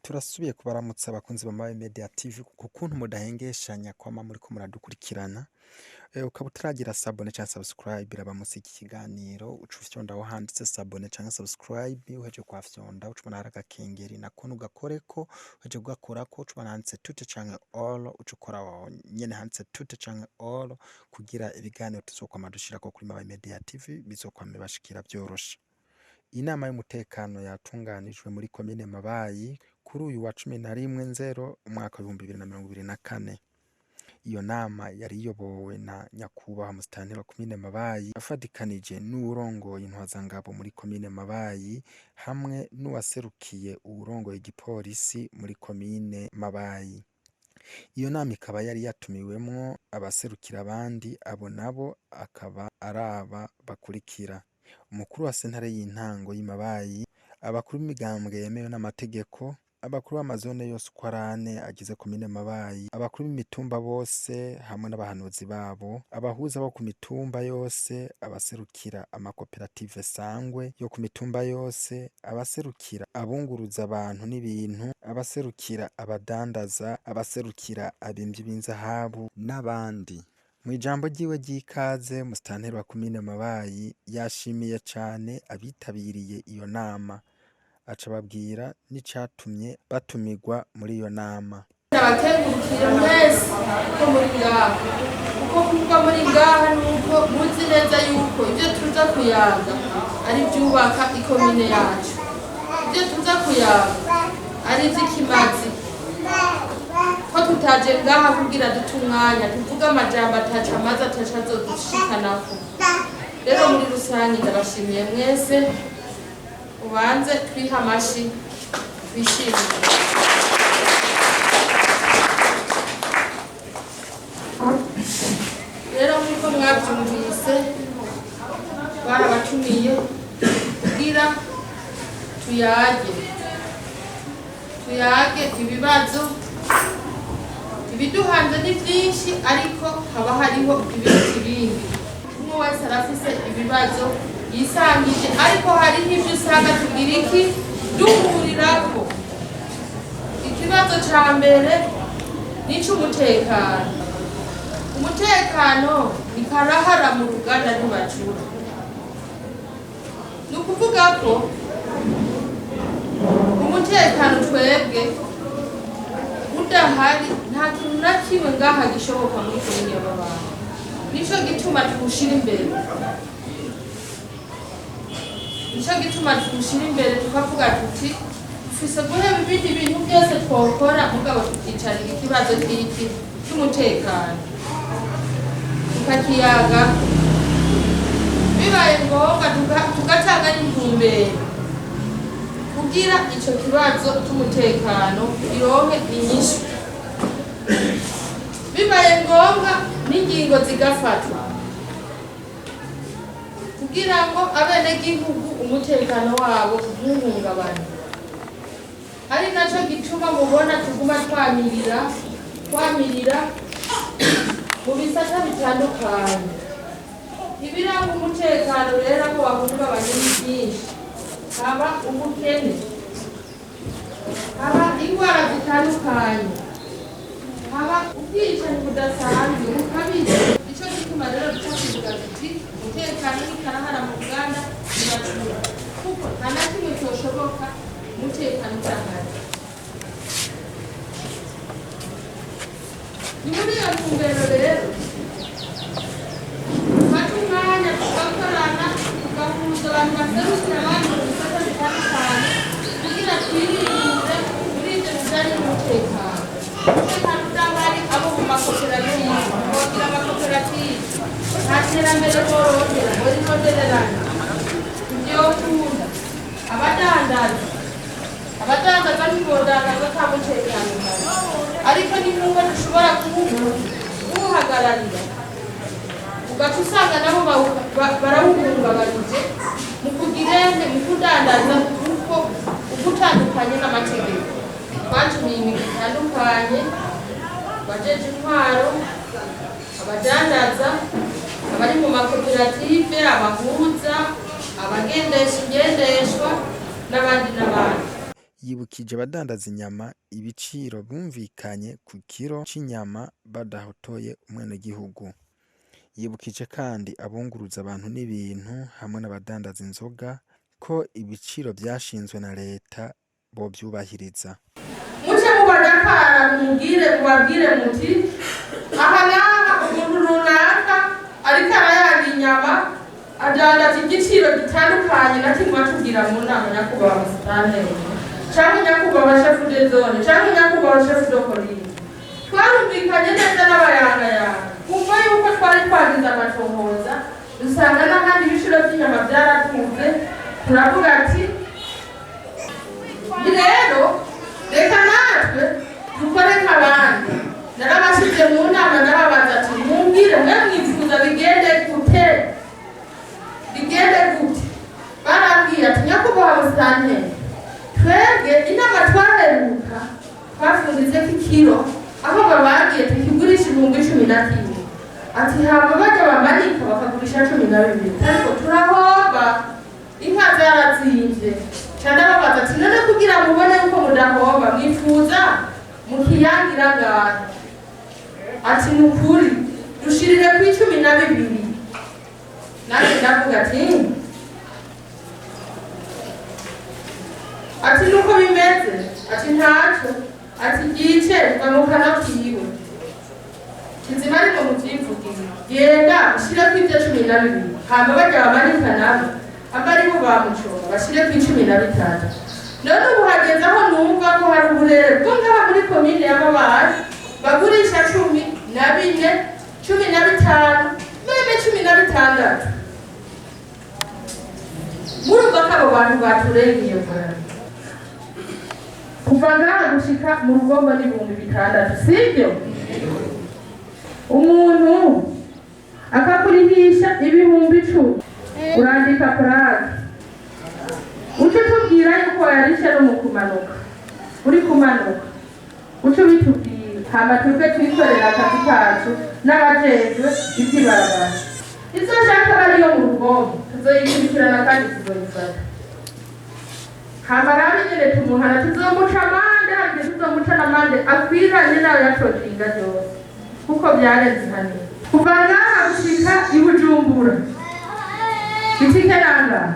Turasubiye kubaramutsa abakunzi ba Mabayi Media TV ku kuntu mudahengeshanya kwama muriko muradukurikirana. Ukaba utaragira sabone canke subscribe raba musi iki kiganiro uca ufyonda aho handitse sabone canke subscribe uheje kwafyonda uca ubona hari agakengeri nako nugakoreko uheje kugakorako uca ubona handitse tute canke all uca ukora aho nyene handitse tute canke all kugira ibiganiro tuzokwama dushirako kuri Mabayi Media TV bizokwama bashikira vyoroshe. Inama y'umutekano yatunganijwe muri Komine Mabayi kuri uyu wa 11/0 umwaka wa 2024. Iyo nama yari iyobowe na nyakubahwa musitanteri wa Komine Mabayi afadikanije n'uwurongoye intwazangabo muri Komine Mabayi hamwe n'uwaserukiye uwurongoye igipolisi muri Komine Mabayi. Iyo nama ikaba yari yatumiwemwo abaserukira abandi, abo nabo akaba araba bakurikira: umukuru wa sentare y'intango y'Imabayi, abakuru b'imigambwe yemewe n'amategeko, abakuru b'amazone yose uko ari 4 agize Komine Mabayi, abakuru b'imitumba bose hamwe n'abahanuzi babo, abahuza bo ku mitumba yose, abaserukira amakoperative sangwe yo ku mitumba yose, abaserukira abunguruza abantu n'ibintu, abaserukira abadandaza, abaserukira abimvyi b'inzahabu n'abandi. Mw'ijambo ryiwe ry'ikaze musitanteri wa Komine Mabayi yashimiye cane abitabiriye iyo nama, aca babwira n'icatumye batumigwa muri iyo nama. Abakengurukira mwese ko muri ngaha, kuko kuvuga muri ngaha nuko muzi neza yuko ivyo tuza kuyaga ari vyubaka ikomine yacu, ivyo tuza kuyaga ari ivy'ikimazi, ko tutaje ngaha kugira dute umwanya tuvuga amajambo ataca amazi ataca azodushikanako. Rero muri rusange ndabashimiye mwese, ubanze twiha amashi twishimire. Rero nk'uko mwavyumvise barabatumiye kugira tuyage ibibazo. Ibiduhanze ni vyinshi ariko haba hariho ibindi. Umwe wese arafise ibibazo yisangije, ariko hari n'ivyo usanga tugira iki duhurirako. Ikibazo ca mbere n'ic'umutekano. Umutekano ni karahara mu ruganda ntibacura. Ni ukuvuga ko umutekano twebwe udahari nta kintu na kimwe ngaha gishoboka muri komine y'abantu. Nico gituma tuwushira imbere, tukavuga tuti dufise guheba ibindi bintu byose twokora mugabo tukicarira ikibazo cy'iki cy'umutekano tukakiyaga, bibaye ngombwa tugatanga n'intumbero kugira ico kibazo cy'umutekano ironke inyishu, bibaye ngombwa n'ingingo zigafatwa kugira ngo abenegihugu umutekano wabo ntuhungabane. Ari naco gituma mubona tuguma twamirira mu bisata bitandukanye. Ibiranga umutekano rero ko wahungabanye ni byinshi: haba ubukene, haba ingwara zitandukanye, haba ubwicanyi budasanzwe bukabije. Ico gituma rero tukavuga tuti umutekano ni karahara mu Uganda ntibacura, kuko nta na kimwe cyoshoboka umutekano udahari. Ni muri iyo ntumbero rero dufata umwanya tugakorana, tugahuza abantu baserukira abandi mu bisata bitandukanye kugira twirinde muri ivyo bijanye n'umutekano. Umutekano udahari, abo mu makoperative bogira amakoperative, nta terambere borondera borirondererana ivyokunda. Abadandaza ntibodandaza ata mutekano uhari, ariko ni nubwo dushobora kuwuhagararira ugaca usanga nabo barawuhungabanije mu kugirene mu kudandaza, kuko ugutandukanye n'amategeko. Batumiye imigwi itandukanye, abajeje intwaro, abadandaza, abari mu makoperative, abahuza, abagendesha ingendeshwa n'abandi. yibukije abadandaza inyama ibiciro bumvikanye ku kiro c'inyama badahotoye umwenegihugu. Yibukije kandi abunguruza abantu n'ibintu hamwe n'abadandaza inzoga ko ibiciro vyashinzwe na leta bovyubahiriza. Muce mubadakara mubabwire muti aha n'aha umuntu runaka ariko arayaga inyama adandaza igiciro gitandukanye na kimwe atubwira mu nama nyakubahwa musitanteri canke nyakubahwa shefu de zone canke nyakubahwa shefu de komine. Twarumvikanye neza n'abayangayanga kumva yuko twari twagize amatohoza dusanga n'ahandi ibiciro vy'inyama vyaraduze, turavuga ati rero reka natwe dukore nk'abandi. Narabashize mu nama ndababaza ati mumbwire mwe mwifuza bigende gute. Barambwira ati nyakubahwa musitanteri twebwe inama twaheruka twafunditseko ikiro aho babagiye tukigurisha 11,000. Ati hama bajya bamanika bakagurisha 12. Ariko turahomba inka zarazimvye. Ndababaza ati none kugira mubone uko mudahomba mwifuza mukiyangira ngaho. Ati nukuri dushirire ku 12. Nani ndavuga ati nuko bimeze. Ati ntacyo. Ati gice bamukana kiwe kizima ariko muvyivugira genda ushire ku 12 hama bajya bamanika nabo abari bo bamucora bashire ku 15. None ubu hageze aho numva ko hari uburere bwo ngaha muri komine ya Mabayi bagurisha 14, 15, meme 16. Murumva ko abo bantu baturengeye bwana. Kuva ngaha gushika mu rugombo n'ibihumbi 6, sibyo? Umuntu akakurihisha ibihumbi 10 urandika kurage. Uco tubwira yuko yarisha no mu kumanuka. Uri kumanuka. Uco bitubwira hama twebwe twikorera akazi kacu n'abajejwe ivy'ibarabara. Izo shaka bariyo mu rugombo tuzoyikurikirana kandi tuzoyifata. Hamarari nyene tumuhana tuzomuca amande hageze tuzomuca n'amande akwiranye nayo yacotinga byose kuko byarenze hanini. Kuva ngaha gushika i Bujumbura bitike nanga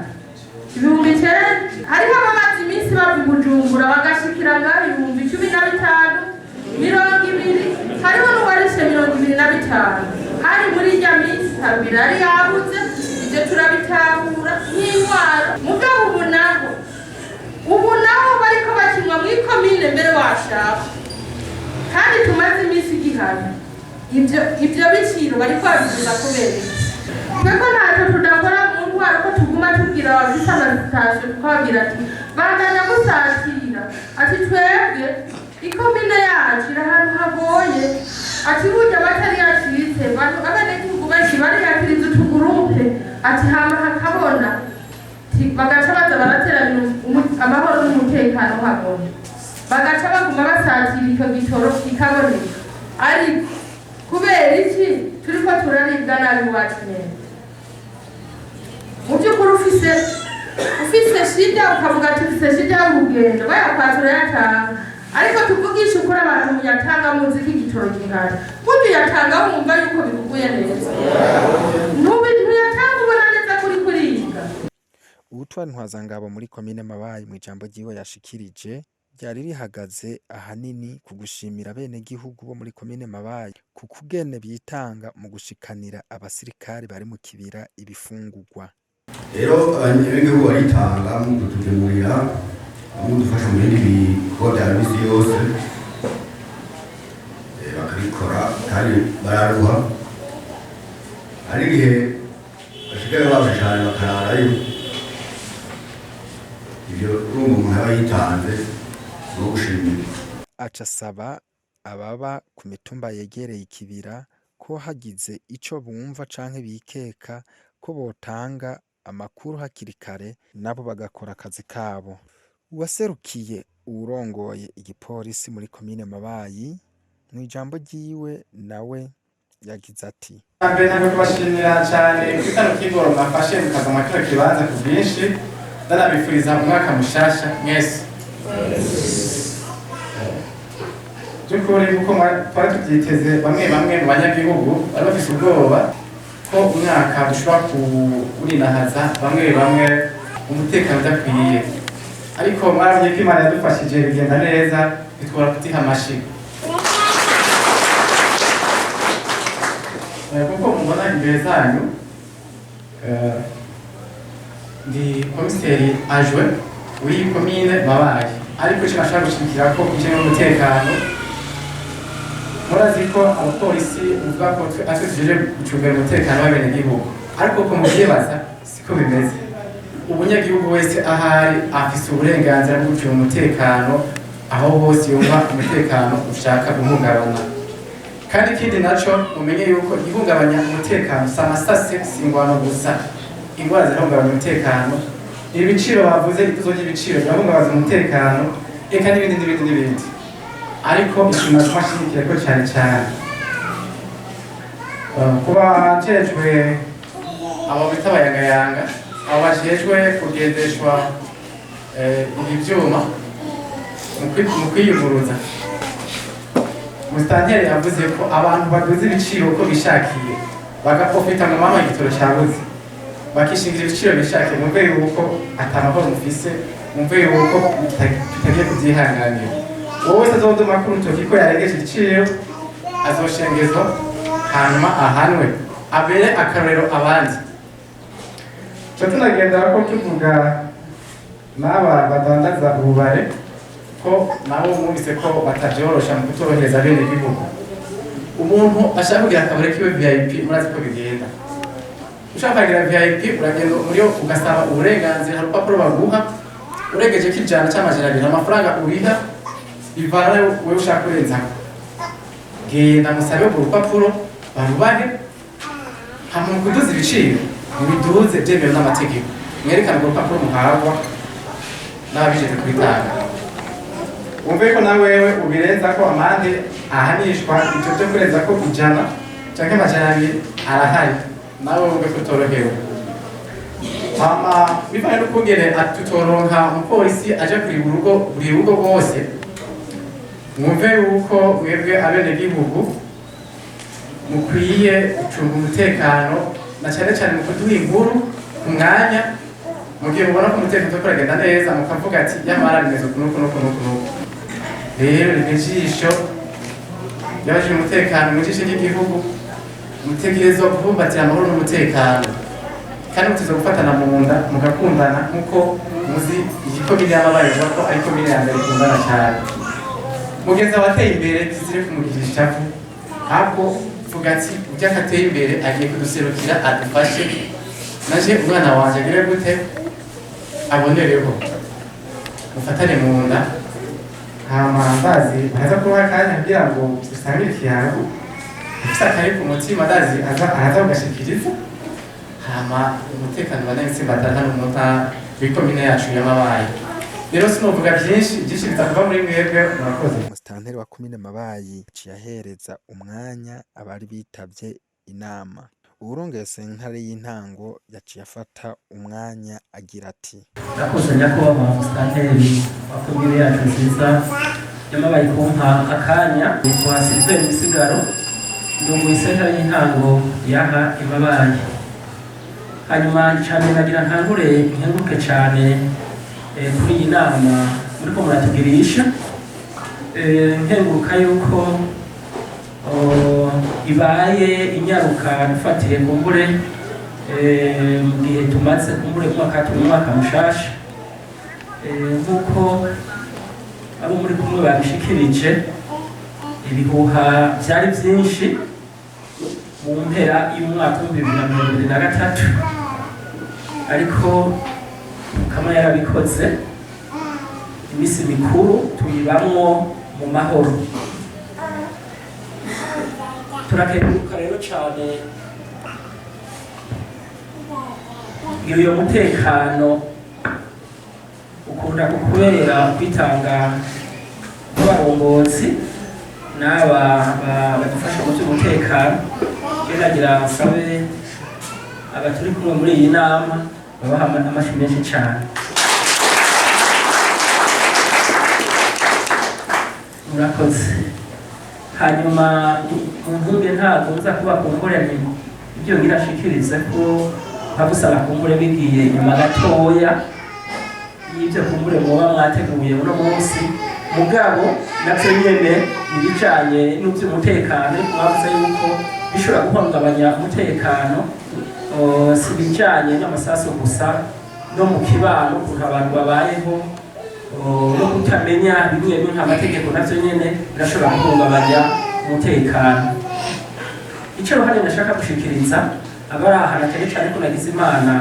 9,000. Hariho abamaze iminsi bava i Bujumbura bagashikira ngaha 15,000, 20. Hariho n'uwarishe 25. Hari muri irya minsi habiri ari yabuze ivyo turabitahura nk'intwaro mugabo ubu naho bariko bakinwa muri komine mbere washaka kandi tumaze iminsi gihana ivyo biciro bariko babivuga kubera twebwe ntacyo tudakora mu ntwaro ko tuguma tubwira abafise amazitasyo tukababwira ati bandanya musatira ati twebwe ikomine yacu iri ahantu hagoye ati burya batari yacitse abenegihugu benshi bariyakiriza utugurupe ati hama hakabona bagaca baza baratera amahoro n'umutekano habona bagaca baguma basatira icyo gitoro kikaboneka. Ariko kubera iki turiko turaribwa nabi iwacu nyene? Mu by'ukuri ufise shida ukavuga ati ufise shida y'urugendo bayakwatura yatanga, ariko tuvugisha ukuri abantu muyatanga muzi ko igitoro gihari burya uyatanga wumva yuko bikuguye neza ntuyatanga ubona neza kuri kuriga. Ubutwari ntwazangabo muri komine Mabayi mu ijambo ryiwe yashikirije ryari rihagaze ahanini ku gushimira bene gihugu bo muri komine Mabayi ku kugene bitanga mu gushikanira abasirikari bari mu kibira ibifungurwa. Rero abanyagihugu baritanga mu kutugemurira mu dufasha mu bindi bikorwa bya misi yose bakabikora kandi bararuha. Hari igihe basigaye baje cyane bakararayo ibyo urumva umuntu aba yitanze no gushimira. Aca asaba ababa ku mitumba yegereye ikibira ko hagize ico bumva canke bikeka ko botanga amakuru hakiri kare nabo bagakora akazi kabo. Uwaserukiye uwurongoye igipolisi muri komine Mabayi mu ijambo ryiwe nawe yagize ati: Ntabwo kubashimira cyane kutano kigoro mwafashe mukaza makira kibanza ku bwinshi. Ndanabifuriza umwaka mushasha mwese. by'ukuri kuko twari tubyiteze bamwe mu banyagihugu bari bafite ubwoba ko umwaka dushobora kurinahaza bamwe umutekano udakwiye, ariko mwarabonye ko Imana yadufashije bigenda neza bitwara kutiha amashi kuko mubona imbere zanyu ndi komiseri ajwe w'iyi komine Mabayi, ariko icyo nashaka gushimikira ko ujyanye n'umutekano murazi ko abapolisi uvuga ko atwe tujeje gucungira umutekano w'abenegihugu, ariko ko mubyibaza siko bimeze. Umunyagihugu wese ahari afise uburenganzira bwo gucunga umutekano aho hose yumva umutekano ushaka guhungabana, kandi ikindi naco mumenye yuko ihungabanya umutekano si amasase si ingwano gusa, ingwara zirahungabanya umutekano, ibiciro bavuze ituzo ry'ibiciro birahungabanya umutekano, eka n'ibindi ariko ikintu twashimikira ko cyane kuba jejwe abo bita abayangayanga, abo bajejwe kugendeshwa ibyuma mu kwiyuguruza. Musitanteri yavuze ko abantu baduza ibiciro uko bishakiye bagaprofita mu mama igitoro cyabuze bakishingira ibiciro bishakiye, mumve yuko atamahoro mufise, mumve yuko tutagiye kubyihanganira. Wowe wese azoduma ku rutoki ko yarengeje igiciro azoshengezwa hanyuma ahanwe abere akarorero abandi. Cyo tunagendera ko tuvuga n'aba badandaza ububare ko nabo mwumvise ko batabyorosha mu kutorohereza bene gihugu. Umuntu ashaka kugira akabare kiwe VIP murazi ko bigenda. Ushaka kugira VIP uragenda muri yo ugasaba uburenganzira, hari urupapuro baguha uregeje kijana cy'amajana 200 amafaranga uriha bivana wewe ushaka kurenza. Genda musabe ku rupapuro barubahe hamwe kuduza ibiciro biduze byemewe n'amategeko, mwerekana ku rupapuro muhabwa n'ababijejwe kubitanga. Umve ko nawe wewe ubirenza ko amande ahanishwa icyo cyo kurenza ko ijana cyangwa amajana 200 arahari, nawe umve ko utorohewe. Bivanye n'ukungene atutoronka umupolisi aje kuri buri rugo rwose, mwumve yuko mwebwe abenegihugu mukwiye gucunga umutekano na cyane mu kuduha inkuru ku mwanya, mu gihe mubona ko umutekano uko uragenda neza mukavuga ati yamara bimeze kunuku. Rero ni ijisho ryabajije umutekano mu ijisho ry'igihugu, mutegerezwa kubumbatira amahoro n'umutekano, kandi mutiza gufatana mu nda mugakundana nk'uko muzi iyi komine y'Amabayi ko ari komine ya mbere ikundana cyane. Mugenzi wateye imbere kizire kumugira ishavu, ahubwo vuga ati ujya kateye imbere agiye kuduserukira adufashe, naje umwana wanjye agire gute abonereho, mufatane mu nda. Ndazi baraza kuba akanya kugira ngo dusangire ikiyago, ufite akari ku mutima ndazi araza kugashikiriza, umutekano banayitsimbatana n'umunota w'ikomine yacu y'Amabayi. Rero sinovuga byinshi bizakuva muri mwebwe, murakoze. Umusitanteri wa komine Mabayi yahereza umwanya abari bitavye inama. Uwurongoye sentare y'intango yaciye afata umwanya agira ati: Ndakoze nyakubahwa umusitanteri wa komine yacu nziza y'Amabayi kumpa akanya twasize imisigaro ndongoye sentare y'intango yaha Mabayi. Hanyuma cyane nagira ntangure nkenguke cyane kuri iyi nama muriko muratugirisha, nkenguruka yuko ibaye inyaruka dufatiye kumbure mu gihe tumaze kumbure umwaka mushasha, nk'uko abo muri kumwe babishikirije, ibihuha byari byinshi mu mpera y'umwaka wa 2023, ariko kama yarabikoze imisi mikuru tuyibamwo mu mahoro. Turakenguruka rero cyane iyo mutekano ukunda kukubera kwitanga n'abarongozi n'aba badufasha mu by'umutekano. Nagira nsabe abaturi kumwe muri iyi nama babaha amashyi menshi cyane. murakoze hanyuma mvumbe ntabwo uza kuba kumbure ibyo ngirashikirize ko bagusaba kumbure bigiye inyuma gatoya y'ibyo kumbure muba mwateguye uno munsi mugabo navyo nyene ibijanye n'ivy'umutekano mwavuze yuko bishobora guhungabanya umutekano si bijanye n'amasaso gusa no mu kibano ukuntu abantu babayeho no kutamenya bimwe bimwe nk'amategeko navyo nyene birashobora guhungabanya umutekano. Icyo ruhare nashaka gushikiriza abaraha cyane cyane ko nagize Imana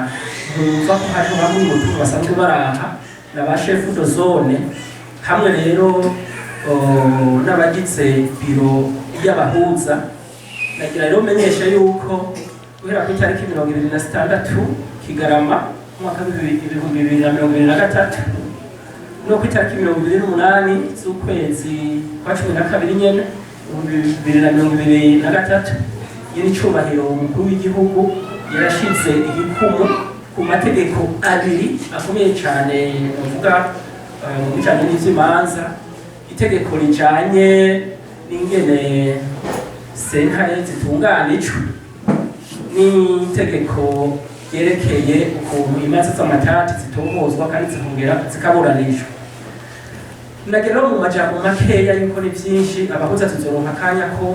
nkumva ko hariho bamwe mu bantu basanzwe baraha na ba chef de zone hamwe rero n'abagize biro y'abahuza nagira rero menyesha yuko guhera ku itariki 26 Kigarama mwaka 2023 no ku itariki 28 z'ukwezi kwa 12 nyene 2023 yini cyubahiro umukuru w'igihugu yarashize igikumu ku mategeko abiri akomeye cyane uvuga mu bijanye n'ivy'imanza itegeko rijanye n'ingene sentare zitunganijwe n'itegeko ryerekeye ukuntu imanza z'amatati zitohozwa kandi zikaburanishwa. Nagera mu majambo makeya yuko ni byinshi abahuza tuzoronka akanya ko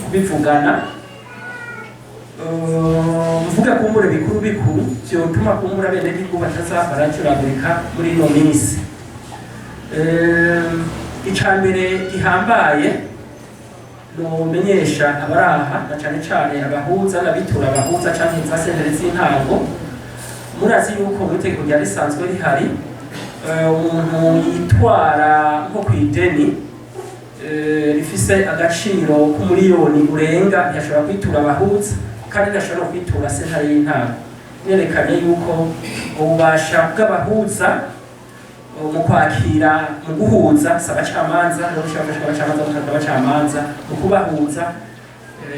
kubivugana mvuga kumbure bikuru bikuru vyotuma kumbura bene gihugu bataza baracuragurika muri ino minsi. Icambere gihambaye no menyesha abaraha na cyane cyane abahuza n'abitura abahuza canke za sentare z'intango murazi yuko mu itegeko rya risanzwe rihari umuntu yitwara nko kw'ideni rifise agaciro k'umuriyoni urenga ntiyashobora kwitura abahuza kandi ntashobora kwitura sentare y'intango. Nerekanye yuko ububasha bw'abahuza mu kwakira mu guhuza abacamanza no gushaka abacamanza gutanga abacamanza mu kubahuza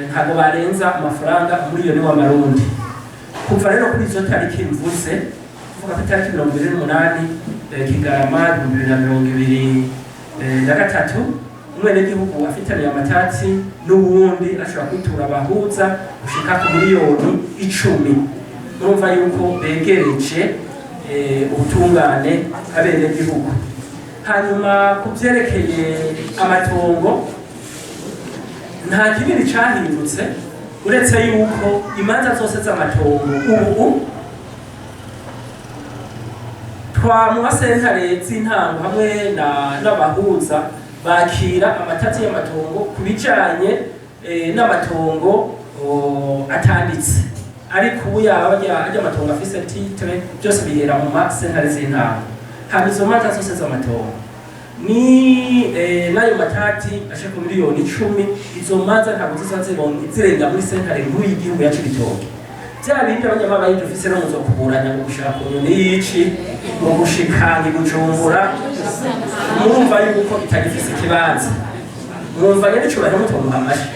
ntabwo barenza amafaranga umuriyoni w'amarundi. Kuva rero kuri izo tariki mvuze kuvuga ku itariki 28 Kigarama 2023 umwenegihugu afitaniye amatati n'ubundi ashobora kwitura abahuza gushika ku miliyoni 10. Murumva yuko begereje ubutungane abenegihugu. Hanyuma ku byerekeye amatongo nta kinini cyahindutse uretse yuko imanza zose z'amatongo ubu twamuha sentare z'intango hamwe n'abahuza bakira amatati y'amatongo ku bijanye n'amatongo atanditse ariko ubu yaba ajya amatongo afise titre byose bihera mu masentare z'intango. Hanyuma izo manza zose z'amatongo ni nayo matati ashaka miliyoni 10 izo manza ntabwo zirenga muri sentare nkuru y'igihugu ya Cibitoke. Bya bindi abanyamabayi dufise no muzo kuburanya mu gushaka unyoni yici mu gushikanga gucumbura murumva yuko bitagifise ikibanza murumva nyene cyubahiro mutongo amashi.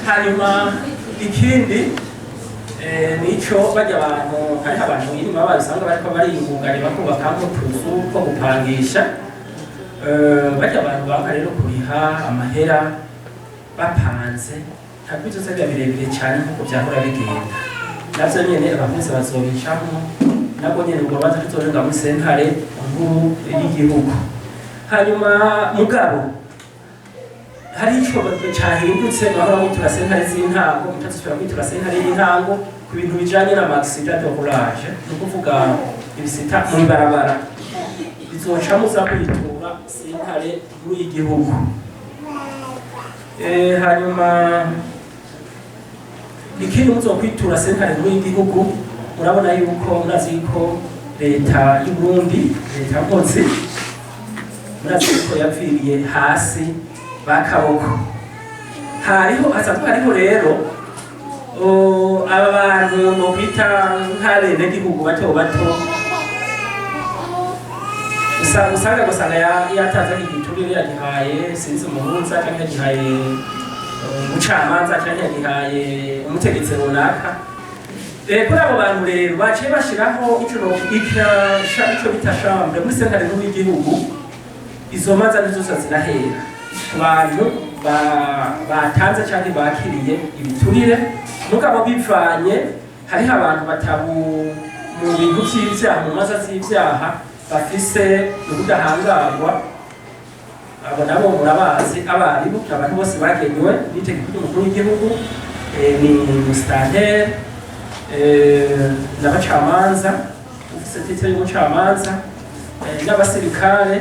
Hanyuma ikindi nico bajya abantu hari abantu Inama basanga bariko bariyungunganya bakubaka utuzu two gupangisha bajya abantu baka rero kuriha amahera bapanze ntabwo byose birebire cyane nkuko byahora bigenda. Navyo nyene abahuza bazobicamo nabwo nyene ubwo baza tuzorenga muri sentare nkuru y'igihugu. Hanyuma mugabo hari ico cyahindutse bahora mutura sentare z'intango mutazishobora kwitura sentare y'intango ku bintu bijanye n'amagisida de courage no kuvuga ibisita mu barabara bizoca muza kwitura sentare nkuru y'igihugu. Hanyuma ikindi muzo kwitura sentare nkuru y'igihugu murabona yuko murazi ko leta y'u Burundi leta mpozi murazi ko yapfiriye hasi bakaboko. Hariho asanzwe hariho rero abantu no kwita nk'abene gihugu bato bato usanga yatanze igiturire yagihaye sinzi umuhuza cyangwa yagihaye umucamanza cyangwa yagihaye umutegetsi runaka kuri abo bantu rero baciye bashiraho ico bita chambre muri sentare nkuru y'igihugu. Izo manza nizo zirahera ku bantu batanze canke bakiriye ibiturire, mugabo bivanye hariho abantu batabu mu bintu vy'ivyaha, mu manza z'ivyaha bafise ubudahangarwa. Abo nabo murabazi abarimu, abantu bose bagenywe n'itegeko ry'umukuru w'igihugu, ni musitanteri n'abacamanza, ufise titire y'umucamanza, n'abasirikare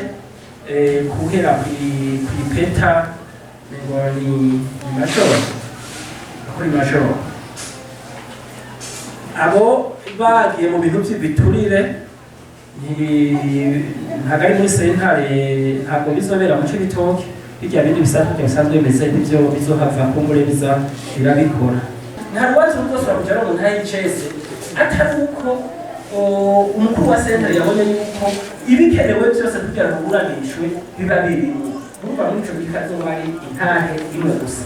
guhera kw'ipeta ngo ni majoro, akora majoro. Abo bagiye mu bintu by'ibiturire ntabwo ari muri sentare, ntabwo bizobera mu Cibitoke, birya bindi bisanzwe bimeze n'ibyo bizohava kumbure birabikora. Nta rubanza rwose bakujyana mu ntara y'icese atari uko umukuru wa sentare yabonye yuko ibikenewe byose kugira ngo uburanishwe biba birimo. Urumva muri ico gikazo bari intahe imwe gusa.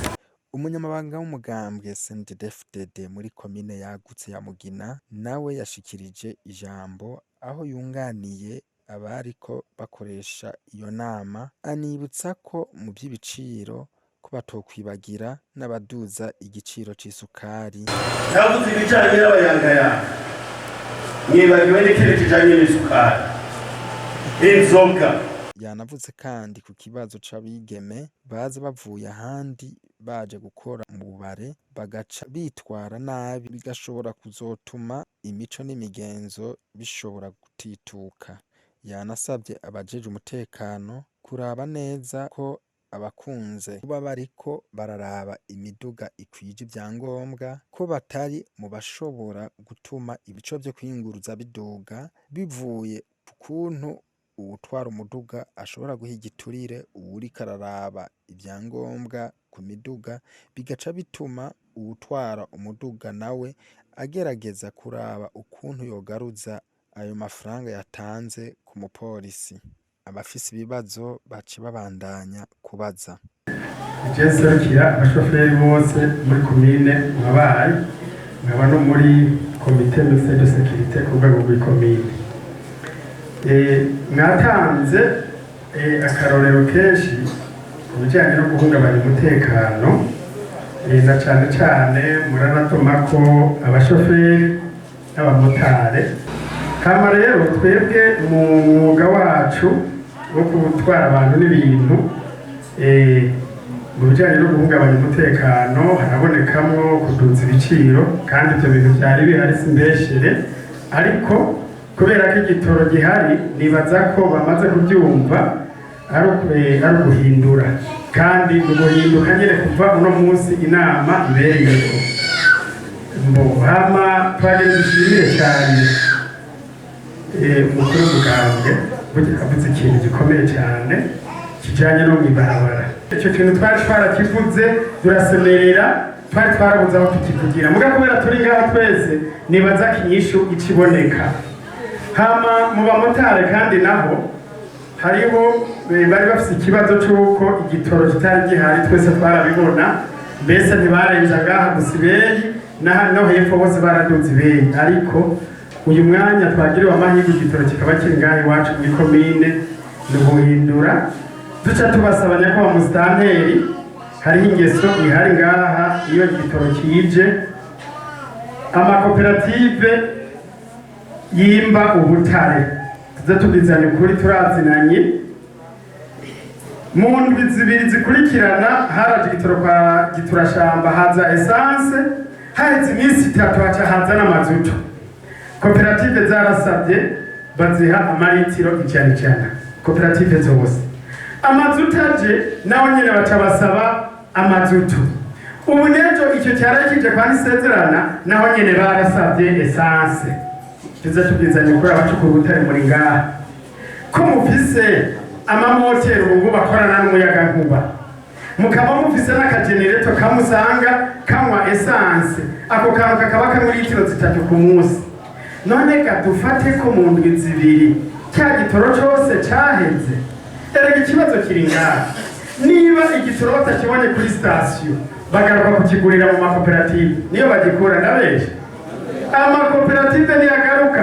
Umunyamabanga w'umugambwe CNDD-FDD muri komine yagutse ya Mugina nawe yashikirije ijambo aho yunganiye abariko bakoresha iyo nama, anibutsa ko mu by'ibiciro ko batokwibagira n'abaduza igiciro c'isukari. Yavuze ibijanye n'abayangayanga, mwibagiwe n'ikindi kijanye n'isukari, inzoga. Yanavuze kandi ku kibazo c'abigeme baza bavuye ahandi baje gukora mu bubare bagaca bitwara nabi, bigashobora kuzotuma imico n'imigenzo bishobora gutituka. Yanasabye abajeje umutekano kuraba neza ko abakunze kuba bariko bararaba imiduga ikwije ibyangombwa, ko batari mu bashobora gutuma ibico vyo kwiyunguruza biduga bivuye ku kuntu uwutwara umuduga ashobora guha igiturire uwuriko araraba ibyangombwa ku miduga, bigaca bituma uwutwara umuduga nawe agerageza kuraba ukuntu yogaruza ayo mafaranga yatanze ku mupolisi. Abafise ibibazo baci babandanya kubaza. Serukira abashoferi bose muri komine Mabayi, nkaba no muri komite de sécurité ku rwego rw'ikomine. Mwatanze akarorero kenshi ku bijyanye no guhungabanya umutekano, na cyane cyane muranatuma ko abashoferi n'abamotari. Kama rero twebwe mu mwuga wacu wo gutwara abantu n'ibintu, mu bijyanye no guhungabanya umutekano harabonekamwo kuduza ibiciro, kandi ibyo bintu byari bihari simbeshere, ariko kubera ko igitoro gihari nibaza ko bamaze kubyumva ari uguhindura, kandi uguhinduka nyine kuva uno munsi inama ibereyeko. Hama twageze dushimire cyane umukuru w'umugambwe avuze ikintu gikomeye cyane kijyanye no mw'ibarabara. Icyo kintu twari twarakivuze turasemerera, twari twarabuze aho tukivugira, muga kubera turi ngaha twese nibaza ko inyishu ikiboneka. Hama mu bamotari kandi naho hariho bari bafite ikibazo cy'uko igitoro kitari gihari, twese twarabibona, mbese ntibarenza ngaha gusa ibeyi, no hepfo bose baraduze ibeyi, ariko uyu mwanya twagiriwe amahirwe igitoro kikaba kiri ngaha iwacu muri komine, ni guhindura. Duca tubasaba nyakubahwa musitanteri, hariho ingeso ihari ngaha, iyo igitoro kije amakoperative yimba ubutare tuza tubizanye ukuri, turazinanye. Mu ndwi zibiri zikurikirana haraje igitoro kwa giturashamba, haza esanse, haheze iminsi 3 haca haza n'amazutu. Koperative zarasabye baziha amaritiro 100, koperative zose. Amazutu aje naho nyine baca basaba amazutu. Ubu nejo icyo cyara kije kwa nisezerana, naho nyine barasabye esanse. Tuza tubizanye kuri abacukura ubutare muri ngaha ko mufise amamoteri ubu bakorana n'umuyagankuba, mukaba mufise n'akajenereto kamusanga kanywa esanse, ako kantu kakaba kamwe litiro 3 ku munsi. None dufate ko mu ndwi zibiri cya gitoro cyose cyaheze. Erega ikibazo kiri ngaha, niba igitoro batakibonye kuri sitasiyo bagaruka kukigurira mu makoperative, niyo bagikura ndabesha. amakoperative ntiyagaruka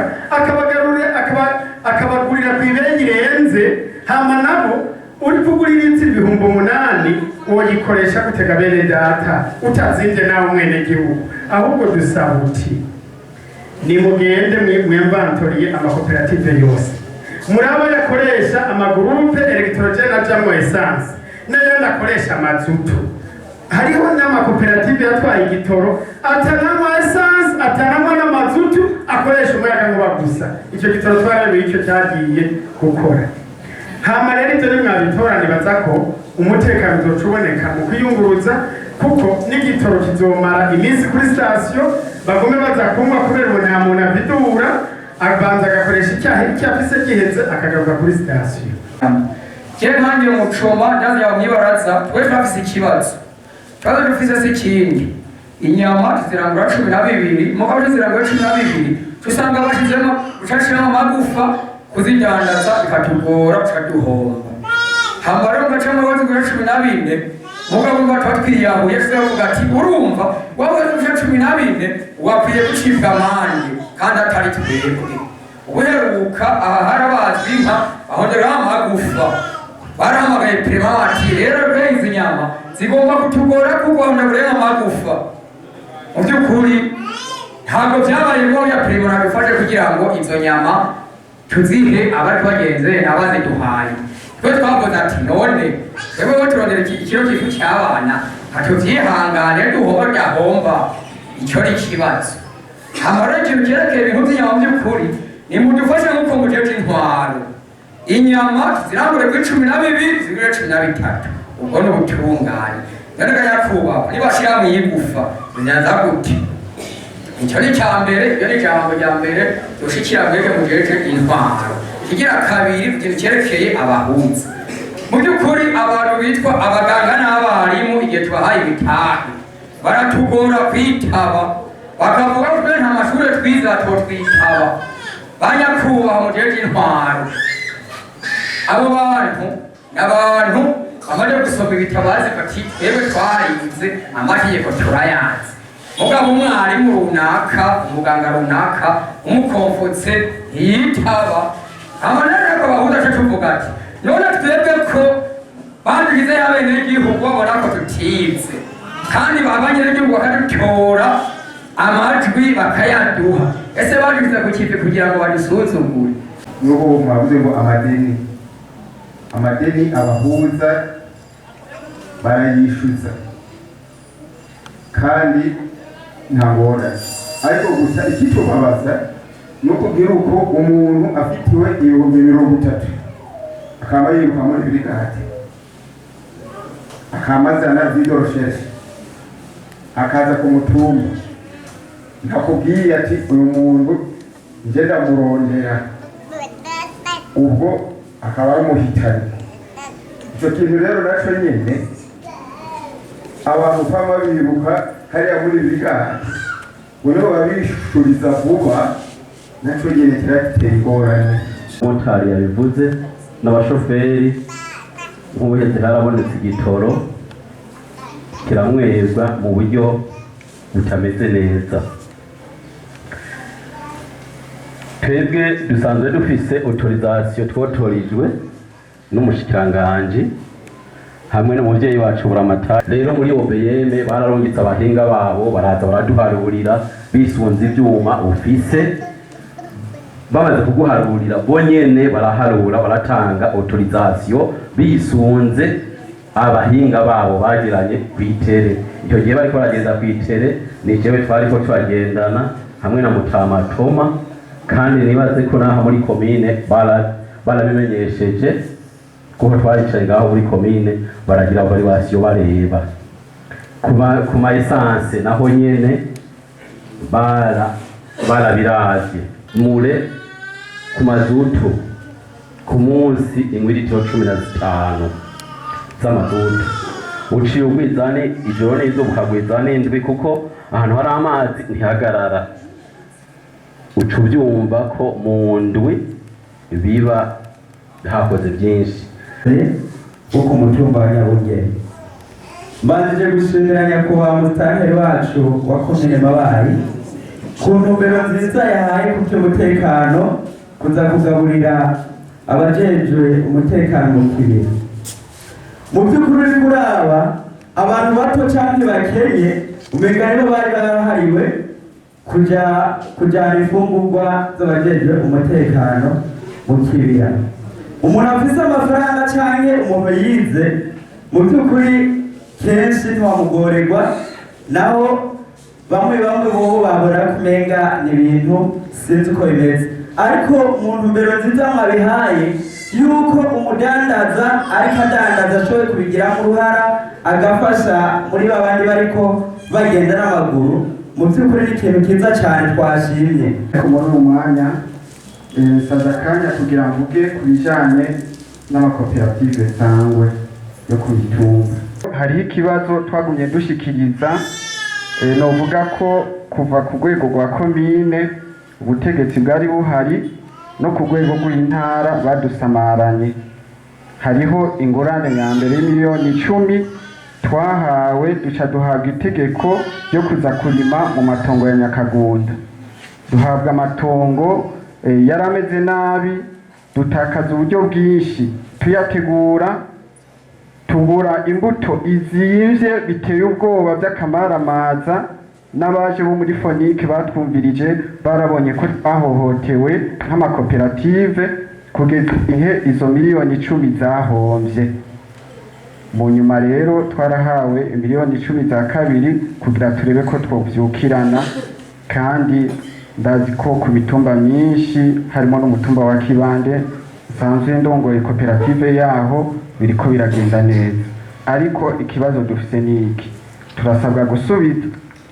akabagurira ku ibeyi irenze, hama nabo uri kugura litiro ibihumbi 8 woyikoresha gutega bene data utazinvye nawe mwene gihugu. Ahubwo dusaba uti nimugende mwemvantoriye amakoperative yose, muraba yakoresha amagurupe electrogene ajamwo essence n'ayandi akoresha mazutu. Hariho n'amakoperative yatwaye igitoro atanamwa essence atanamwa n'amazutu akoresha umuyagankuba gusa. Icyo gitoro twarabiye icyo cyagiye gukora. Hama rero ibyo nimwabitora nibaza ko umutekano uzocuboneka mu kwiyunguruza, kuko n'igitoro kizomara iminsi kuri sitasiyo, bagume baza kunywa kubera ubu nta muntu abidura, abanza agakoresha icyafise giheze akagaruka kuri sitasiyo. Kire ntangiye umucoma ndazi yawe mwibaraza twe twafise ikibazo dufise se ikindi, inyama tuzirangura 12 mugabo tuzirangura 12 tusanga bashizemo ucashiramo amagufa kuzidandaza ikatugora ukaduhomba. Hambaro ngacamo bazigura 14 mugabo batwatwiyahuye tuvuga ati urumva wawe uje 14 wakwiye gucibwa amande kandi atari twebwe. Uheruka aha harabazi inka aho ndera amagufa barahamagaye primati rero bezi nyama zigomba kutugora kuko ndaburema amagufa. Mu byukuri ntabwo byabaye ngo ya primo nabifashe kugira ngo izo nyama tuzihe abari bagenze nabaze duhaye. Twe twavuze ati none twebwe turondera ikiro kifu cy'abana hatuvyihangane duhomba ryahomba icyo ari kibazo. Hamara ikintu cyerekeye ibintu by'inyama by'ukuri ni mu dufashe nk'uko mujeje intwaro. Inyama zirangure kuri 12 zigure 13 ubwo no butunganye ndarega yakuba nibashira mu yigufa nyanza guti. Icyo ni cyambere, iyo ni jambo ryambere dushikira mwege mujeje intwaro. Kigira kabiri ikintu cyerekeye abahunzi. Mu byukuri abantu bitwa abaganga n'abarimu igihe twahaye ibitahe baratugora kwitaba, bakavuga ko nta mashuri twiza twitaba. Banyakubaha mujeje intwaro. Abo bantu n'abantu bamaze gusoma ibitabazi bati twebwe twarize amategeko turayanze. Mugabo umwarimu runaka, umuganga runaka umukomfotse yitaba. Amanara ko bahuza cyo tuvuga ati none twebwe ko bandugize yabene igihugu babona ko tutize kandi babanyere igihugu bakadutora amajwi bakayaduha. Ese bandugize kukipe kugira ngo badusuzugure. Nuko mwavuze ngo amadeni abahuza barayishuza kandi ntangora, ariko gusa ikitubabaza nuko gira uko umuntu afitiwe 30,000 akaba yiruka muri brigade akamazana video recherche akaza ku mutumba nakubwiye ati uyu muntu ngenda murondera, ubwo akaba aramuhitanye. Icyo kintu rero naco nyene abantu pama biruka hariya muri brigade uno babishuriza vuba naco nyene kirateye ingorane. Motari yabivuze n'abashoferi nk'ubuheze harabonetse igitoro kiramwezwa mu buryo butameze neza. Twebwe dusanzwe dufise autorisation twotorijwe n'umushikiranganje hamwe n'umuvyeyi wacu buramatari. Rero muri OBM bararongitse abahinga babo baraza baraduharurira bisunze ivyuma ufise, bamaze kuguharurira bonyene baraharura baratanga autorisation bisunze abahinga babo bagiranye kwitere. Icyo gihe bariko baragenda kwitere ni jewe twariko turagendana hamwe na Mutama Toma, kandi nibaze ko naho muri komine barabimenyesheje kuko twaricaye ngaho muri komine baragira evaluation bareba ku ma essence naho nyene barabiravye mure ku mazutu ku munsi ingwirito 15 z'amazutu uciye ugwizane ijoro n'izo ukagwizane indwi kuko ahantu hari amazi ntihagarara. Uca ubyumva ko mu ndwi biba hakoze byinshi. Uko mutumba wa Nyabugeni mbanje gusubira nyakubahwa mutanteri wacu wa komine Mabayi ku ntumbero nziza yahaye ku by'umutekano kuza kugaburira abajejwe umutekano mu kibiri. Mu by'ukuri uri kuraba abantu bato cyangwa bakenye umenga nibo bari barahariwe kujyana imfungurwa z'abajejwe umutekano mu kibira. Umuntu afise amafaranga cyangwa umuntu yize mu by'ukuri kenshi ntiwamugorerwa, naho bamwe bobo babona kumenga ni ibintu sinzi uko bimeze, ariko mu ntumbero nziza mwabihaye yuko umudandaza ariko adandaza ashoboye kubigiramo uruhara agafasha muri babandi bariko bagenda n'amaguru, mu by'ukuri ni ikintu kiza cyane twashimye. Muri uyu mwanya saza akanya kugira ngo uvuge ku bijyanye n'amakoperative sangwe yo ku mitumba. Hariho ikibazo twagumye dushikiriza, novuga ko kuva ku rwego rwa komine ubutegetsi bwari buhari no ku rwego rw'intara badusamaranye. Hariho ingurane ya mbere y'imiliyoni 10 twahawe, duca duhabwa itegeko ryo kuza kurima mu matongo ya Nyakagunda. Duhabwa amatongo yarameze nabi, dutakaza uburyo bwinshi tuyategura, tubura imbuto izimvye biteye ubwoba by'akamaramaza. N'abaje bo muri fonike batwumvirije barabonye ko twahohotewe nk'amakoperative kugeza ihe izo miliyoni 10 zahombye. Mu nyuma rero twarahawe miliyoni 10 za kabiri kugira turebe ko twovyukirana, kandi ndazi ko ku mitumba myinshi harimo n'umutumba wa Kibande sanzwe ndongoye koperative yaho biriko biragenda neza. Ariko ikibazo dufise niki, turasabwa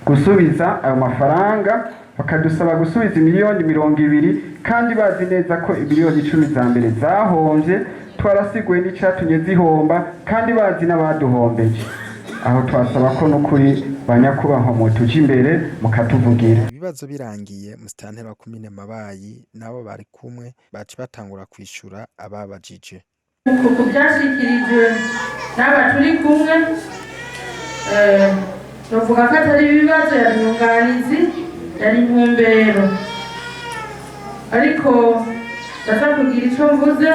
gusubiza ayo mafaranga, bakadusaba gusubiza miliyoni 20 kandi bazi neza ko miliyoni 10 za mbere zahombye, twarasiguye n'icatumye zihomba kandi bazi n'abaduhombeje. Aho twasaba ko n'ukuri banyakubahwa mu tuje imbere mukatuvugira. Ibibazo birangiye musitanteri wa komine Mabayi nabo bari kumwe baci batangura kwishura ababajije. Kuko byashikirijwe n'aba turi kumwe, novuga ko atari ibibazo yari inyunganizi, yari intumbero, ariko ndaza kugira icyo mvuze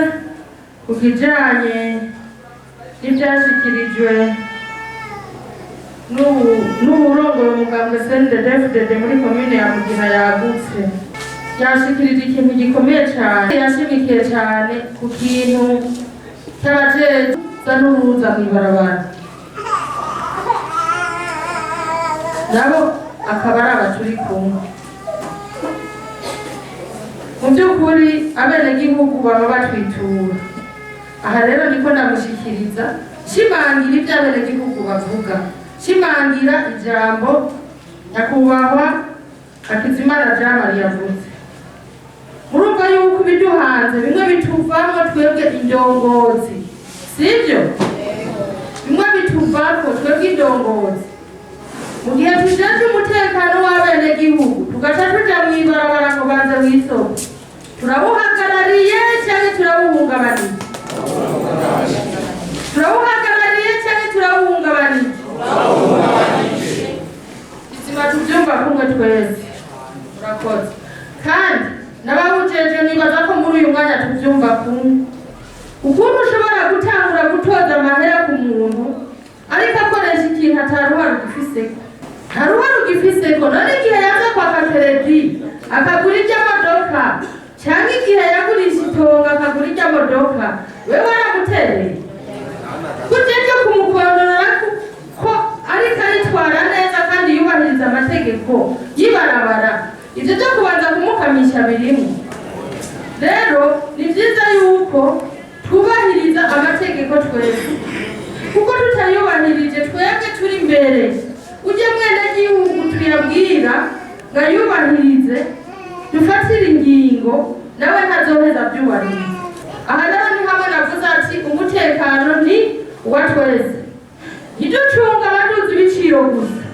ku kijyanye n'ibyashyikirijwe n'uburongoye umugambwe CNDD-FDD muri komine ya Mugina yagutse. Yashikirije ikintu gikomeye cyane, yashimikiye cyane ku kintu cy'abajejwe n'uruza mw'ibarabara, nabo akaba ari abaturi kumwe. Mu by'ukuri abenegihugu baba batwitura. Aha rero niko ndamushikiriza shimangira ibyo abenegihugu bavuga, shimangira ijambo nyakubahwa Hakizimana Jean-Marie yavuze. Murumva yuko ibiduhanze bimwe bituvamo twebwe indongozi, sibyo? Bimwe bituvamo twebwe indongozi. Mu gihe tujeje umutekano w'abenegihugu tugaca tuja mw'ibarabara ngo banze w'isoko, turabuhagarariye cyangwa turabuhungabaniye? Turabuhagarariye cyangwa turabuhungabaniye? Izima tubyumva kumwe twese. Urakoze. Kandi n'ababujeje nibaza ko muri uyu mwanya tubyumva kumwe. Ukuntu ushobora gutangura gutoza amahera ku muntu ariko akoresha ikintu ataruhara ugifiseko, ntaruhara ugifiseko, none igihe yaza kwaka keredi akagura iby'amadoka cyangwa igihe yagurisha itonga akagura iby'amadoka, wewe waramutereye kujeje kumukondorora ko ariko aritwara neza kandi yubahiriza amategeko yibarabara. Ibyo byo kubanza kumukamisha birimo. Rero ni byiza yuko twubahiriza amategeko twese, kuko tutayubahirije twebwe turi imbere ujye mwene gihugu tuyabwira ngo yubahirize, dufatire ingingo nawe ntazoheza byubahiriza. Aha rero ni hamwe navuze ati umutekano ni uwa twese. Ntiducunge abaduzi ibiciro gusa,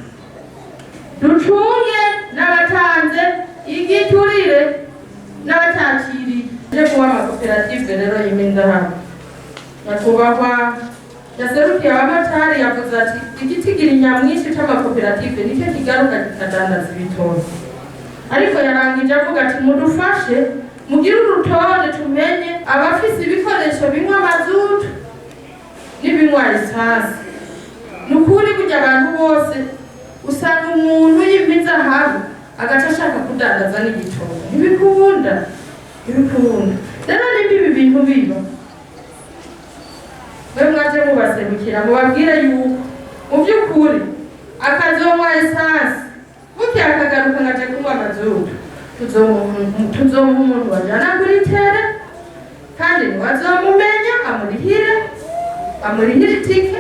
ducunge n'abatanze igiturire n'abatakiriye. Je kuba amakoperative rero y'imindahano, nyakubahwa yaserukiye abamotari yavuze ati igitigiri nyamwinshi c'amakoperative nicyo kigaruka kikadandaza ibitoki. ariko yarangije avuga ati mudufashe mugire urutonde tumenye abafise ibikoresho binywa mazutu n'ibinywa esanse. Ni ukuri burya abantu bose usanga umuntu yimiza hamwe agaca ashaka kudandaza n'igitoro. Ntibikunda rero nimba ibi bintu biba mwe mwaje mubaserukira mubabwire yuko mu by'ukuri akazonywa esanse buke akagaruka ngaje kunywa mazutu tuzomuha umuntu wajana kuri tere kandi ntiwazomumenya amurihire itike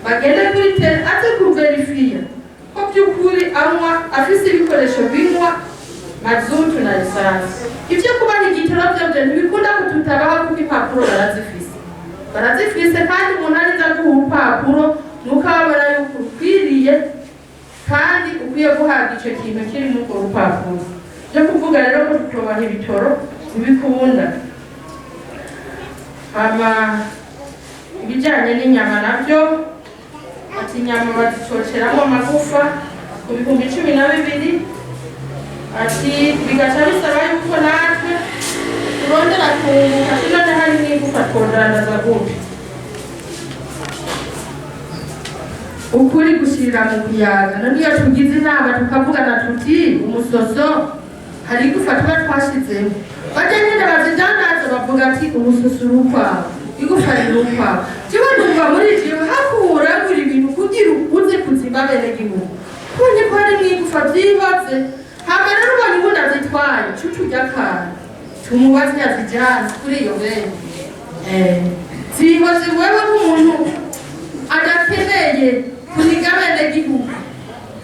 bagende kuri tere aze kuverifiya ko by'ukuri anywa afise ibikoresho binywa mazutu na esanse. Ibyo kubaha igitoro byobyo ntibikunda kututabaho kuko impapuro barazifise kandi umuntu arinza guha urupapuro nuko ababona yuko ukwiriye kandi ukwiye guhabwa icyo kintu kiri muri urwo rupapuro. Byo kuvuga rero ko tutobaha ibitoro ntibikunda. Ibijyanye n'inyama nabyo ati inyama bazicoceramo amagufa ku 12,000 ati bigaca bisaba yuko natwe turondera kunguka none hari n'igufa twodandaza gute. Ukuri gushirira mu kuyaga none iyo tugize inama tukavugana tuti umusoso hari igufa tuba twashizemo bajya nyine bazidandaza bavuga ati umusoso urukwawe igufa rirukwawe. Jiwe numva muri jiwe hakura buri bintu kugira uze kuzimba bene gihugu kunye ko hari n'igufa byihoze hama rero ubonye ubundi azitwaye cucu ry'akantu tumubaze yazijyana kuri iyo bene zihoze wewe nk'umuntu adakeneye kuziga bene gihugu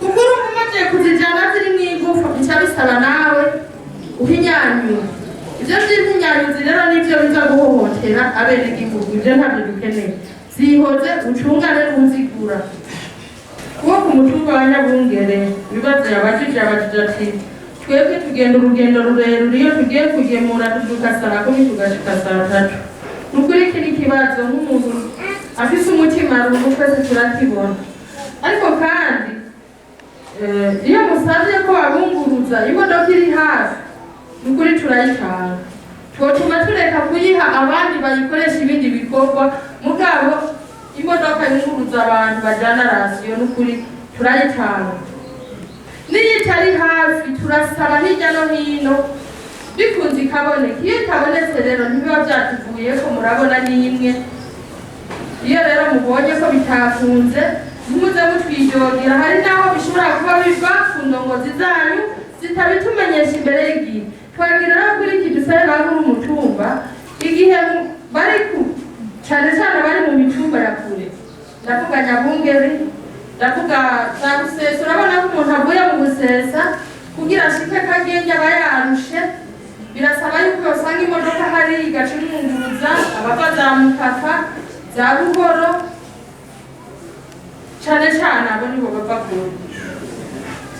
kuko urumva umaze kuzijyana ziri mu igufa bica bisaba nawe uhinyanyura. Ibyo by'impinyanyuzi rero nibyo biza guhohotera abene gihugu. Ibyo ntabyo dukeneye. Zihoze ucungane n'uzigura kuko ku mutumba wa Nyabungere ibibazo yabajije ati twebwe tugenda urugendo rurerure iyo tugiye kugemura tugasara ko tugashika saa 3. Nukuri iki ni ikibazo nk'umuntu afise umutima rungu twese turakibona ariko kandi iyo musabye ko babunguruza imodoka iri hafi nukuri turayitanga twotuma tureka kuyiha abandi bayikoresha ibindi bikorwa mugabo imodoka yunguruza abantu bajana rasiyo nukuri turayitanga. Niyo itari hafi turasaba hirya no hino bikunze ikaboneka. Iyo itabonetse rero ntibiba byatuvuye ko murabona n'imwe. Iyo rero mubonye ko bitakunze ntimuze mutwijogera hari naho bishobora kuba biva ku ndongozi zanyu zitabitumenyesha imbere y'igihe. Twagira rero kuri iki dusabe bagura umutumba igihe bari cyane cyane bari mu mitumba ya kure ndavuga Nyabungere ndavuga za Rusesa. Urabona ko umuntu avuye mu Rusesa kugira ashike Kagenge aba yarushe birasaba yuko yosanga imodoka hari igaca imwunguruza abava za Mutaka za Buhoro cyane cyane abo nibo bava kure.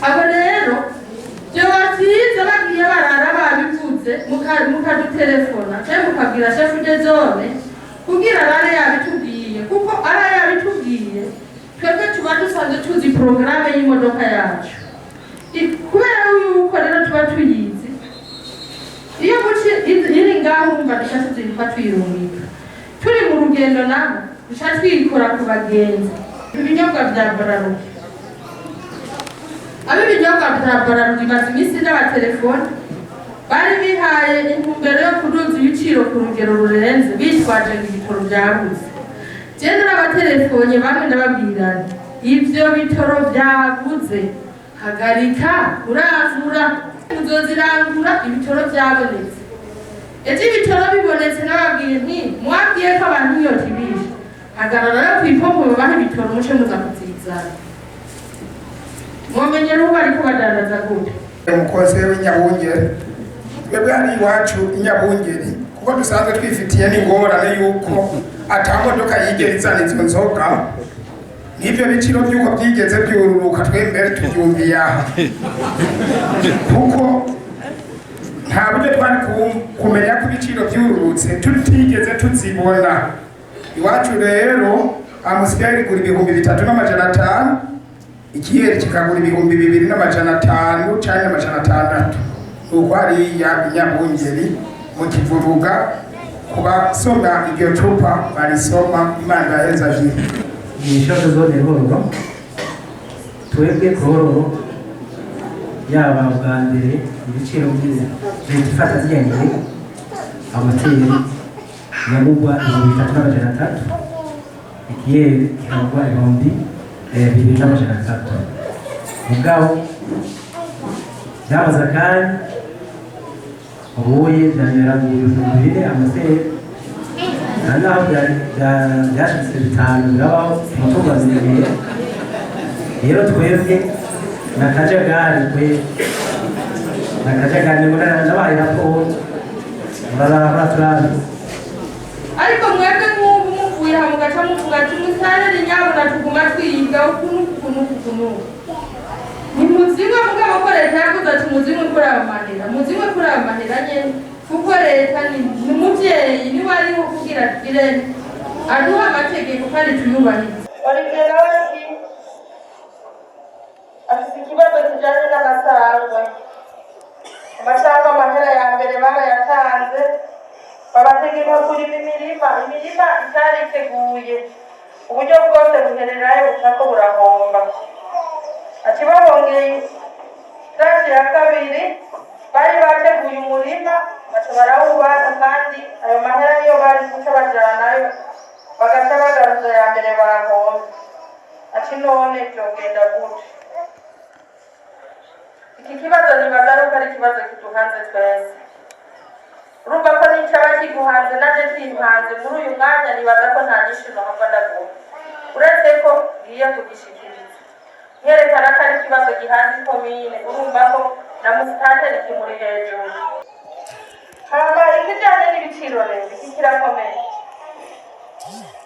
Abo rero byo batize bagiye barara babivuze mukadutelefona cyangwa mukabwira chef de zone kugira arare yabitubwiye kuko ara yabitubwiye twebwe tuba dusanzwe tuzi programme y'imodoka yacu kubera yuko rero tuba tuyizi. Iyo muci iri ngaho umva dushatse zimpa twirumika turi mu rugendo nabo dushatse twikora ku bagenzi. Ibinyobwa bya Barongoye ibinyobwa bya Barongoye bimaze iminsi n'abatelefone bari bihaye intumbero yo kuduza ibiciro ku rugero rurenze bitwaje ibitoro byabuze. Jene n'abatelefone bamwe ndababwirana ibyo bitoro byabuze hagarika urangura uzozirangura ibitoro byabonetse. Ibitoro bibonetse n'ababwiye nti mwabwiye ko abantu nyoti bishe hagarara ku ipombo babaha ibitoro muce muza kuzizana mumenye n'ubu bariko badandaza gute. Umukozi w'inyabungere twebwe hari iwacu inyabungere kuko dusanzwe twifitiye n'ingorane yuko atamodoka yigera izana izo nzoga n'ibyo biciro by'uko byigeze byururuka twembere tubyumviye aha kuko nta buryo twari kumenya ko ibiciro byururutse tutigeze tuzibona. Iwacu rero amusigaye igura 3,500 ikiyeri kikagura 2,500 cyangwa 600 nuko hariya inyabungeri mu kivuruga kubasoma iryo cupa barisoma Imana yaheza jiri nishoto zone hororo twebwe hororo yaba bwa mbere ibiciro by'ifata ryengere amateri yagugwa 3,300 ikiyeri kikagwa 2,300 mugabo byabaza kandi ubuye byanyaraguye amateri naho byashitse bitanu birabaho mutubaziye rero twebwe nakajagari nabaye raporo muraraturane ariko mwebwe nk'ubu muvuye aha mugaca muvuga ati musarere nyabuna tuguma twiga ukuntu ni muzimwe mugabo ko leta yavuze ati muzimwe kuri aba mahera nyene kuko leta ni muvyeyi niwe ariho kugira tugire aduha amategeko kandi tuyubahirize barigera bati afite ikibazo kijanye n'amasangwa amahera ya mbere barayatanze babategeka kurima imirima itariteguye uburyo bwose buhererayo bushaka burahomba ati babongeye tranche ya kabiri bari bateguye umurima baca barawubaka kandi ayo mahera niyo bari guca bajanayo bagaca bagaruza ya mbere barahomba ati none vyogenda gute iki kibazo nibagaruka ari ikibazo kiduhanze twese urumva ko nicaba kiguhanze naje kimpanze muri uyu mwanya nibaza ko nta nyinshi nohava ndaguha uretse ko ngiye kugishikiriza nyerekana ko ari ikibazo gihanze ikomine urumva ko na musitanteri kimuri hejuru hama ikijanye n'ibiciro rero iki kirakomeye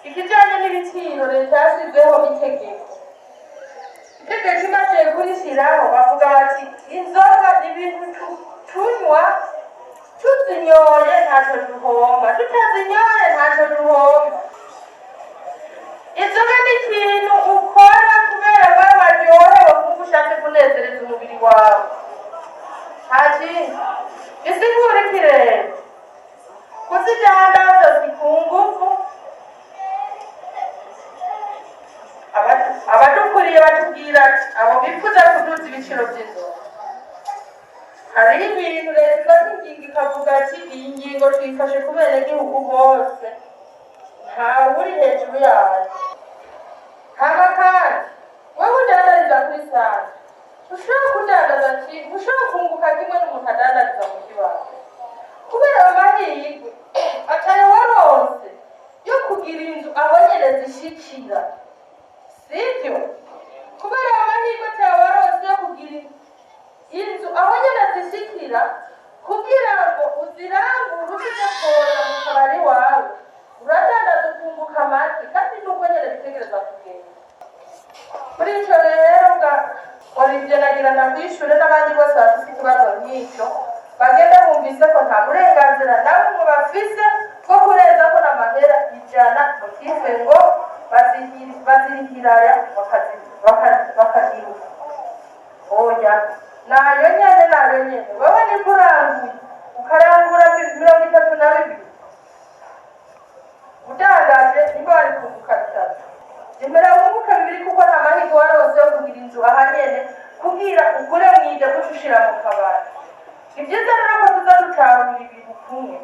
ikijanye n'ibiciro leta yashizeho itegeko imaze kurishyiraho bavuga bati inzoga ibintu tunywa tuzinyoye ntacyo duhomba tutazinyoye ntacyo duhomba inzoga ni ikintu ukora kubera wowe waryohewe kuko ushaka kunezereza umubiri wawe nta kindi isigura ikirere kuzidandaza zikungufu abadukuriye batubwira ati abo bifuza kuduza ibiciro by'inzoga hariho ibintu leta ifata ingingo ikavuga ati iyi ngingo tuyifashe ku benegihugu bose ntawe uri hejuru yayo hama kandi wowe udandariza kuri sante ushobora kudandaza kimwe ushobora kunguka kimwe n'umuntu adandariza mu kibanza kubera amahirwe atayo waronse yo kugira inzu aho nyene zishikira sivyo kubera amahirwe atayo waronse yo kugira inzu aho nyene zishikira kugira ngo uzirangure ufite koza mu kabari wawe uradandaza ukunguka amaki kandi n'ubwo nyene bitegereza kugenda kuri ico rero Olivier nagira ndakwishure n'abandi bose bafite ikibazo nk'icyo bagenda bumvise ko nta burenganzira nawe ngo bafise bwo kurenza ko n'amahera ijana mu kife ngo bazirikiraya bakagiruka oya nayo nyene wowe ni kuranguye ukarangura 32 udandaje nibwo ari kunguka 3 imera umubuka bibiri kuko nta mahirwe warose yo kugira inzu ahanyene kugira ugure mwije gucushira mu kabari ibyiza rero ko tuza dutahura ibintu kumwe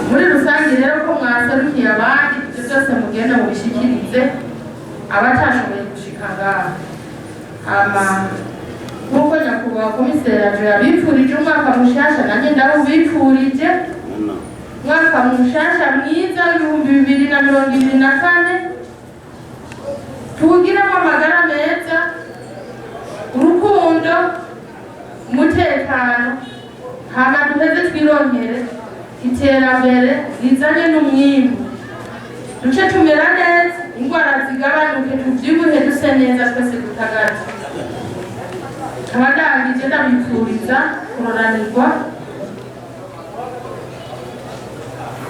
muri rusange rero ko mwaserukiye abandi ibyo byose mugenda mubishikirize abatashoboye gushika ngaha ama nk'uko nyakubahwa komiseri yacu yabipfurije umwaka mushasha nanjye ndawubipfurije umwaka mushasha mwiza w'ibihumbi 2024 tugiramo amagara meza urukundo umutekano hama duheze twironkere iterambere rizanye n'umwimbu duce tumera neza indwara zigabanuke tuvyibuhe duse neza twese dutagaza abadangije ndabipfuriza kuroranirwa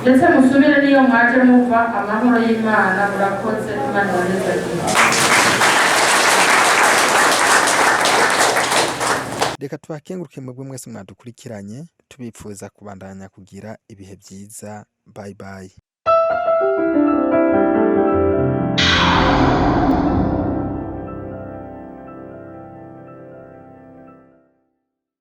ndetse musubire niyo mwaje muva amahoro y'Imana murakoze Imana ibanezeze reka tubakenguruke mwebwe mwese mwadukurikiranye tubipfuza kubandanya kugira ibihe byiza. Bye bye.